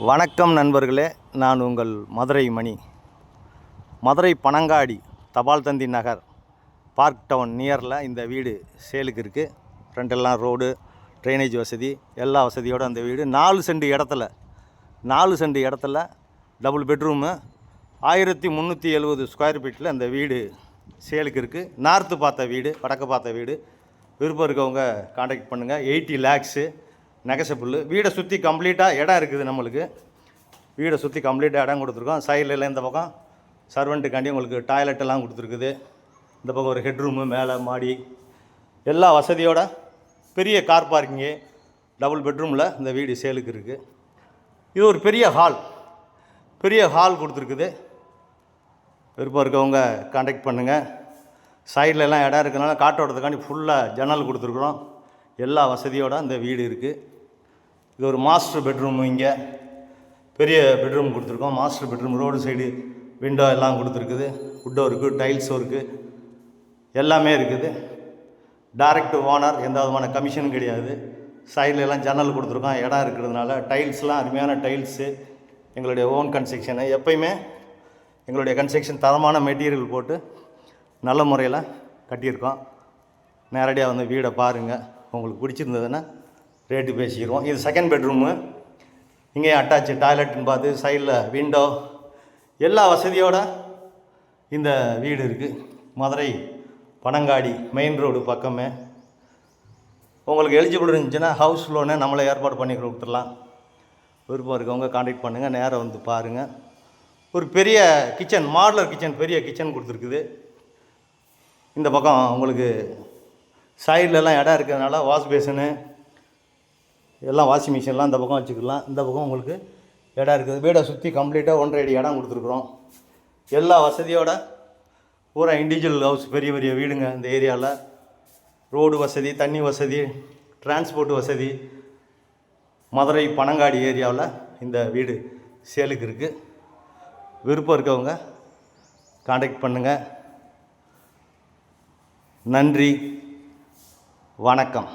வணக்கம் நண்பர்களே, நான் உங்கள் மதுரை மணி. மதுரை பனங்காடி தபால் தந்தி நகர் பார்க் டவுன் நியரில் இந்த வீடு சேலுக்கு இருக்குது. ஃப்ரண்டெல்லாம் ரோடு, ட்ரைனேஜ் வசதி, எல்லா வசதியோடு அந்த வீடு 4 சென்ட் இடத்துல டபுள் பெட்ரூமு 1370 ஸ்கொயர் ஃபீட்டில் அந்த வீடு சேலுக்கு இருக்குது. நார்த்து பார்த்த வீடு, வடக்கு பார்த்த வீடு. விருப்பம் இருக்கவங்க காண்டாக்ட் பண்ணுங்கள். 80 lakhs நெகசபிள். வீடை சுற்றி கம்ப்ளீட்டாக இடம் இருக்குது. நம்மளுக்கு வீடை சுற்றி கம்ப்ளீட்டாக இடம் கொடுத்துருக்கோம். சைடில் இந்த பக்கம் சர்வெண்ட்டுக்காண்டி உங்களுக்கு டாய்லெட்டெல்லாம் கொடுத்துருக்குது. இந்த பக்கம் ஒரு ஹெட்ரூமு, மேலே மாடி, எல்லா வசதியோட பெரிய கார் பார்க்கிங்கு, டபுள் பெட்ரூமில் இந்த வீடு சேலுக்கு இருக்குது. இது ஒரு பெரிய ஹால் கொடுத்துருக்குது. விருப்பம் இருக்கவங்க காண்டாக்ட் பண்ணுங்கள். சைட்லலாம் இடம் இருக்கிறனால காற்றோட்டத்துக்காண்டி ஃபுல்லாக ஜன்னல் கொடுத்துருக்குறோம். எல்லா வசதியோடு இந்த வீடு இருக்குது. இது ஒரு மாஸ்டர் பெட்ரூமு. இங்கே பெரிய பெட்ரூம் கொடுத்துருக்கோம். Master bedroom, road side window எல்லாம் கொடுத்துருக்குது. வுட்டோ இருக்குது, டைல்ஸ் இருக்குது, எல்லாமே இருக்குது. டைரக்ட் ஓனர், எந்த விதமான கமிஷனும் கிடையாது. சைடில் எல்லாம் ஜன்னல் கொடுத்துருக்கோம். இடம் இருக்கிறதுனால டைல்ஸ்லாம் அருமையான டைல்ஸு. எங்களுடைய ஓன் கன்ஸ்ட்ரக்ஷனு. எப்பயுமே எங்களுடைய கன்ஸ்ட்ரக்ஷன் தரமான மெட்டீரியல் போட்டு நல்ல முறையில் கட்டியிருக்கோம். நேரடியாக வந்து வீடை பாருங்கள். உங்களுக்கு பிடிச்சிருந்ததுன்னா ரேட்டு பேசிக்கிறோம். இது செகண்ட் பெட்ரூமு. இங்கே அட்டாச்சு டாய்லெட்னு பார்த்து சைடில் விண்டோ, எல்லா வசதியோட இந்த வீடு இருக்குது. மதுரை பனங்காடி மெயின் ரோடு பக்கமே. உங்களுக்கு எலிஜிபிள் இருந்துச்சுன்னா ஹவுஸ் லோனை நம்மளை ஏற்பாடு பண்ணி கொடுத்துடலாம். விருப்பம் இருக்கவங்க காண்டாக்ட் பண்ணுங்கள். நேராக வந்து பாருங்கள். ஒரு பெரிய கிச்சன், மாடுலர் கிச்சன், பெரிய கிச்சன் கொடுத்துருக்குது. இந்த பக்கம் உங்களுக்கு சைட்லலாம் இடம் இருக்கிறதுனால வாஷ் பேஷனு எல்லாம், வாஷிங் மிஷின்லாம் இந்த பக்கம் வச்சுக்கலாம். இந்த பக்கம் உங்களுக்கு இடம் இருக்குது. வீடை சுற்றி கம்ப்ளீட்டாக 1.5 அடி இடம் கொடுத்துருக்குறோம். எல்லா வசதியோட பூரா இண்டிவிஜுவல் ஹவுஸ், பெரிய பெரிய வீடுங்க இந்த ஏரியாவில். ரோடு வசதி, தண்ணி வசதி, டிரான்ஸ்போர்ட் வசதி. மதுரை பனங்காடி ஏரியாவில் இந்த வீடு சேலுக்கு இருக்குது. விருப்பம் இருக்கவங்க காண்டாக்ட் பண்ணுங்கள். நன்றி, வணக்கம்.